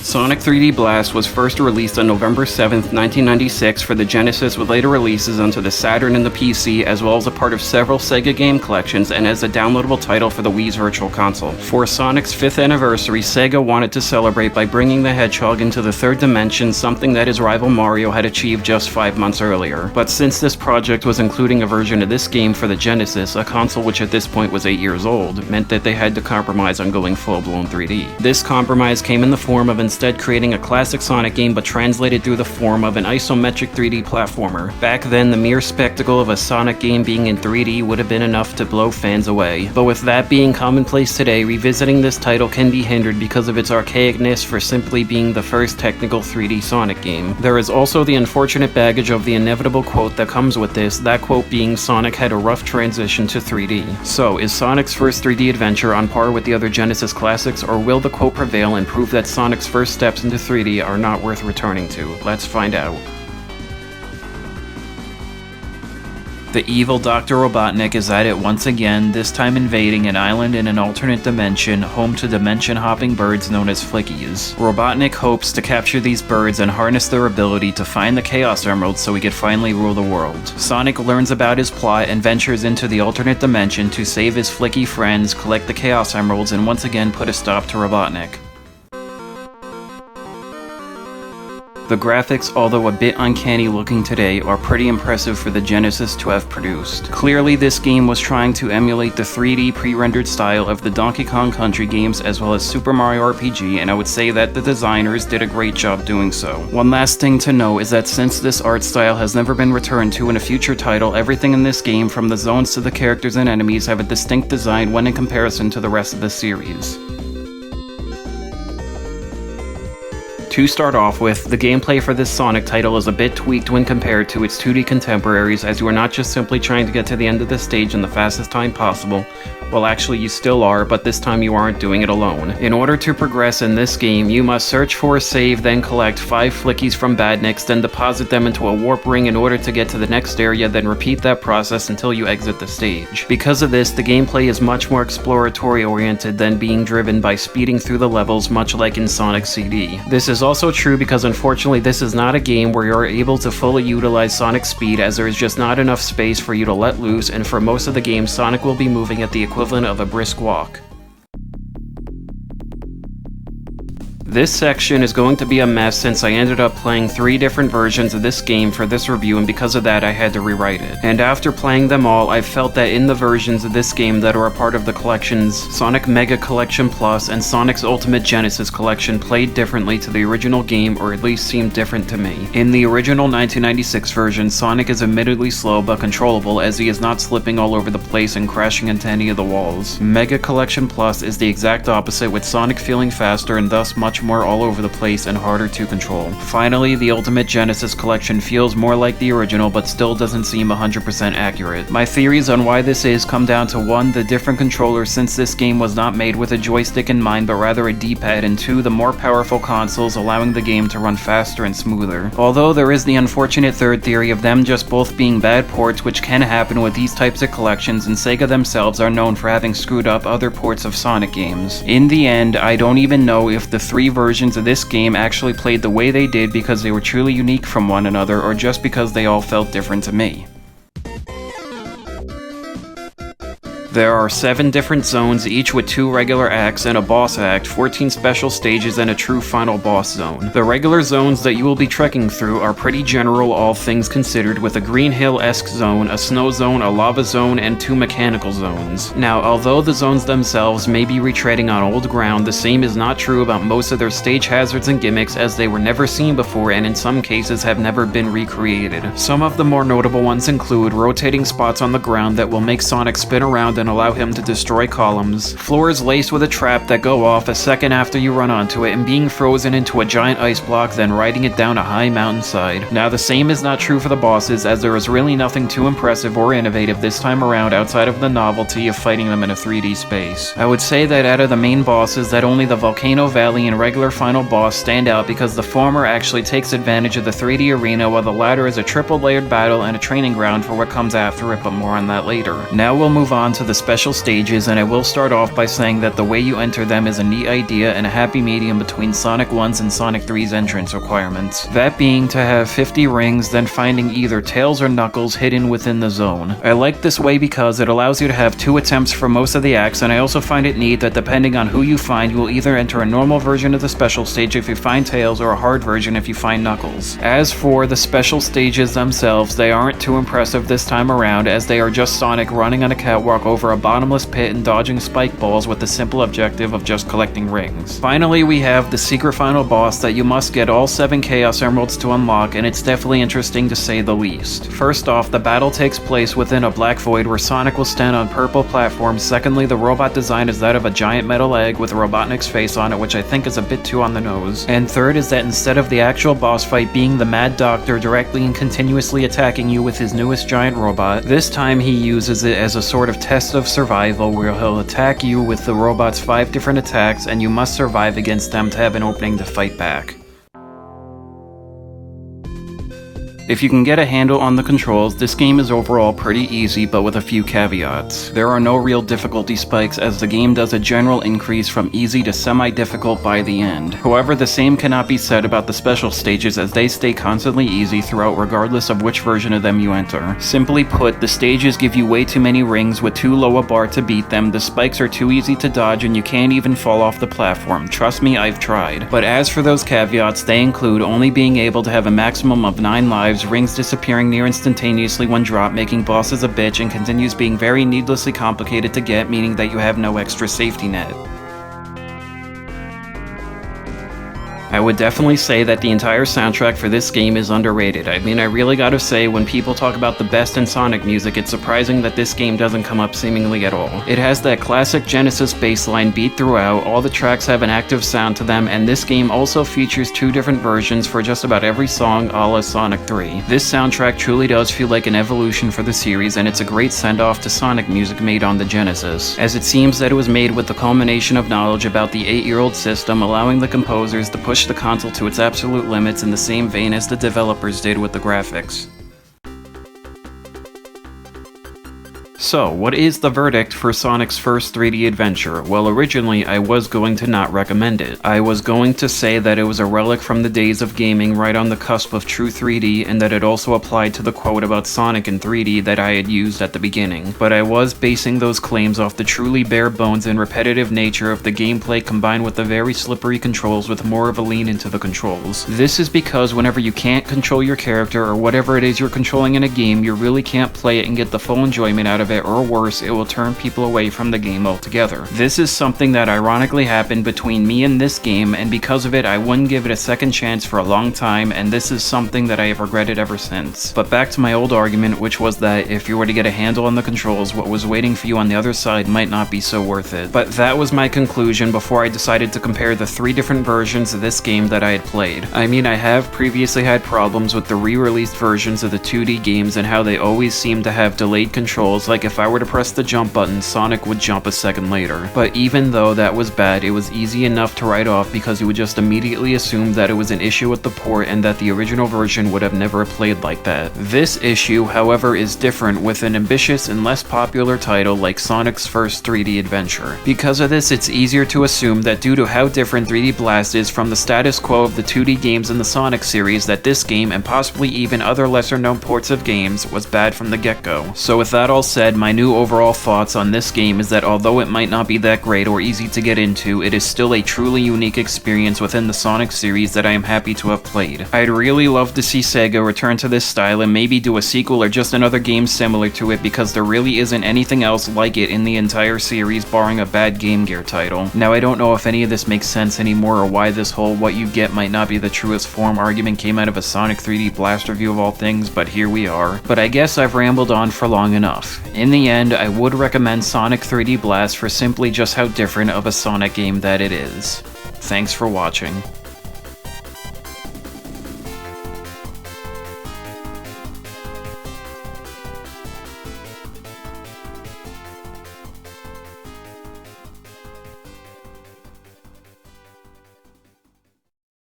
Sonic 3D Blast was first released on November 7, 1996 for the Genesis, with later releases onto the Saturn and the PC, as well as a part of several Sega game collections and as a downloadable title for the Wii's Virtual Console. For Sonic's 5th anniversary, Sega wanted to celebrate by bringing the Hedgehog into the third dimension, something that his rival Mario had achieved just 5 months earlier. But since this project was including a version of this game for the Genesis, a console which at this point was 8 years old, meant that they had to compromise on going full-blown 3D. This compromise came in the form of instead creating a classic Sonic game but translated through the form of an isometric 3D platformer. Back then, the mere spectacle of a Sonic game being in 3D would have been enough to blow fans away. But with that being commonplace today, revisiting this title can be hindered because of its archaicness for simply being the first technical 3D Sonic game. There is also the unfortunate baggage of the inevitable quote that comes with this, that quote being Sonic had a rough transition to 3D. So, is Sonic's first 3D adventure on par with the other Genesis classics, or will the quote prevail and prove that Sonic's first steps into 3D are not worth returning to? Let's find out. The evil Dr. Robotnik is at it once again, this time invading an island in an alternate dimension, home to dimension-hopping birds known as Flickies. Robotnik hopes to capture these birds and harness their ability to find the Chaos Emeralds so he could finally rule the world. Sonic learns about his plot and ventures into the alternate dimension to save his Flicky friends, collect the Chaos Emeralds, and once again put a stop to Robotnik. The graphics, although a bit uncanny looking today, are pretty impressive for the Genesis to have produced. Clearly this game was trying to emulate the 3D pre-rendered style of the Donkey Kong Country games as well as Super Mario RPG, and I would say that the designers did a great job doing so. One last thing to know is that since this art style has never been returned to in a future title, everything in this game, from the zones to the characters and enemies, have a distinct design when in comparison to the rest of the series. To start off with, the gameplay for this Sonic title is a bit tweaked when compared to its 2D contemporaries, as you are not just simply trying to get to the end of the stage in the fastest time possible. Well, actually you still are, but this time you aren't doing it alone. In order to progress in this game, you must search for a save, then collect 5 Flickies from Badniks, then deposit them into a warp ring in order to get to the next area, then repeat that process until you exit the stage. Because of this, the gameplay is much more exploratory oriented than being driven by speeding through the levels, much like in Sonic CD. This is also true because unfortunately this is not a game where you are able to fully utilize Sonic's speed, as there is just not enough space for you to let loose, and for most of the game Sonic will be moving at the equivalent of a brisk walk. This section is going to be a mess since I ended up playing 3 different versions of this game for this review, and because of that I had to rewrite it. And after playing them all, I felt that in the versions of this game that are a part of the collections Sonic Mega Collection Plus and Sonic's Ultimate Genesis Collection played differently to the original game, or at least seemed different to me. In the original 1996 version, Sonic is admittedly slow but controllable, as he is not slipping all over the place and crashing into any of the walls. Mega Collection Plus is the exact opposite, with Sonic feeling faster and thus much more all over the place and harder to control. Finally, the Ultimate Genesis Collection feels more like the original but still doesn't seem 100% accurate. My theories on why this is come down to 1, the different controllers, since this game was not made with a joystick in mind but rather a D-pad, and 2, the more powerful consoles allowing the game to run faster and smoother. Although there is the unfortunate third theory of them just both being bad ports, which can happen with these types of collections, and Sega themselves are known for having screwed up other ports of Sonic games. In the end, I don't even know if the 3 versions of this game actually played the way they did because they were truly unique from one another, or just because they all felt different to me. There are 7 different zones, each with 2 regular acts and a boss act, 14 special stages, and a true final boss zone. The regular zones that you will be trekking through are pretty general, all things considered, with a Green Hill-esque zone, a snow zone, a lava zone, and 2 mechanical zones. Now, although the zones themselves may be retreading on old ground, the same is not true about most of their stage hazards and gimmicks, as they were never seen before and in some cases have never been recreated. Some of the more notable ones include rotating spots on the ground that will make Sonic spin around and allow him to destroy columns, floors laced with a trap that go off a second after you run onto it, and being frozen into a giant ice block then riding it down a high mountainside. Now the same is not true for the bosses, as there is really nothing too impressive or innovative this time around outside of the novelty of fighting them in a 3D space. I would say that out of the main bosses that only the Volcano Valley and regular final boss stand out because the former actually takes advantage of the 3D arena, while the latter is a triple layered battle and a training ground for what comes after it, but more on that later. Now we'll move on to the the special stages, and I will start off by saying that the way you enter them is a neat idea and a happy medium between Sonic 1's and Sonic 3's entrance requirements. That being to have 50 rings, then finding either Tails or Knuckles hidden within the zone. I like this way because it allows you to have 2 attempts for most of the acts, and I also find it neat that depending on who you find, you will either enter a normal version of the special stage if you find Tails, or a hard version if you find Knuckles. As for the special stages themselves, they aren't too impressive this time around, as they are just Sonic running on a catwalk over a bottomless pit and dodging spike balls with the simple objective of just collecting rings. Finally, we have the secret final boss that you must get all 7 Chaos Emeralds to unlock, and it's definitely interesting to say the least. First off, the battle takes place within a black void where Sonic will stand on purple platforms. Secondly, the robot design is that of a giant metal egg with a Robotnik's face on it, which I think is a bit too on the nose. And third is that instead of the actual boss fight being the Mad Doctor directly and continuously attacking you with his newest giant robot, this time he uses it as a sort of test of survival where he'll attack you with the robot's 5 different attacks, and you must survive against them to have an opening to fight back. If you can get a handle on the controls, this game is overall pretty easy, but with a few caveats. There are no real difficulty spikes, as the game does a general increase from easy to semi-difficult by the end. However, the same cannot be said about the special stages, as they stay constantly easy throughout regardless of which version of them you enter. Simply put, the stages give you way too many rings with too low a bar to beat them, the spikes are too easy to dodge, and you can't even fall off the platform. Trust me, I've tried. But as for those caveats, they include only being able to have a maximum of 9 lives, rings disappearing near instantaneously when dropped, making bosses a bitch, and continues being very needlessly complicated to get, meaning that you have no extra safety net. I would definitely say that the entire soundtrack for this game is underrated. I mean, I really gotta say, when people talk about the best in Sonic music, it's surprising that this game doesn't come up seemingly at all. It has that classic Genesis bassline beat throughout, all the tracks have an active sound to them, and this game also features 2 different versions for just about every song a la Sonic 3. This soundtrack truly does feel like an evolution for the series, and it's a great send-off to Sonic music made on the Genesis, as it seems that it was made with the culmination of knowledge about the 8-year-old system, allowing the composers to push the console to its absolute limits in the same vein as the developers did with the graphics. So, what is the verdict for Sonic's first 3D adventure? Well, originally I was going to not recommend it. I was going to say that it was a relic from the days of gaming, right on the cusp of true 3D, and that it also applied to the quote about Sonic in 3D that I had used at the beginning. But I was basing those claims off the truly bare bones and repetitive nature of the gameplay combined with the very slippery controls with more of a lean into the controls. This is because whenever you can't control your character or whatever it is you're controlling in a game, you really can't play it and get the full enjoyment out of it, or worse, it will turn people away from the game altogether. This is something that ironically happened between me and this game, and because of it I wouldn't give it a second chance for a long time, and this is something that I have regretted ever since. But back to my old argument, which was that if you were to get a handle on the controls, what was waiting for you on the other side might not be so worth it. But that was my conclusion before I decided to compare the 3 different versions of this game that I had played. I mean, I have previously had problems with the re-released versions of the 2D games and how they always seem to have delayed controls, like if I were to press the jump button, Sonic would jump a second later. But even though that was bad, it was easy enough to write off because you would just immediately assume that it was an issue with the port and that the original version would have never played like that. This issue, however, is different with an ambitious and less popular title like Sonic's first 3D adventure. Because of this, it's easier to assume that due to how different 3D Blast is from the status quo of the 2D games in the Sonic series, that this game, and possibly even other lesser known ports of games, was bad from the get-go. So with that all said, my new overall thoughts on this game is that although it might not be that great or easy to get into, it is still a truly unique experience within the Sonic series that I am happy to have played. I'd really love to see Sega return to this style and maybe do a sequel or just another game similar to it, because there really isn't anything else like it in the entire series barring a bad Game Gear title. Now, I don't know if any of this makes sense anymore or why this whole what you get might not be the truest form argument came out of a Sonic 3D Blast review of all things, but here we are. But I guess I've rambled on for long enough. In the end, I would recommend Sonic 3D Blast for simply just how different of a Sonic game that it is. Thanks for watching.